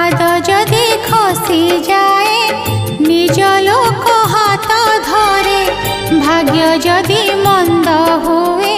पाद जदि खसी जाए निज लोक हाथ धरे भाग्य जदि मंद हुए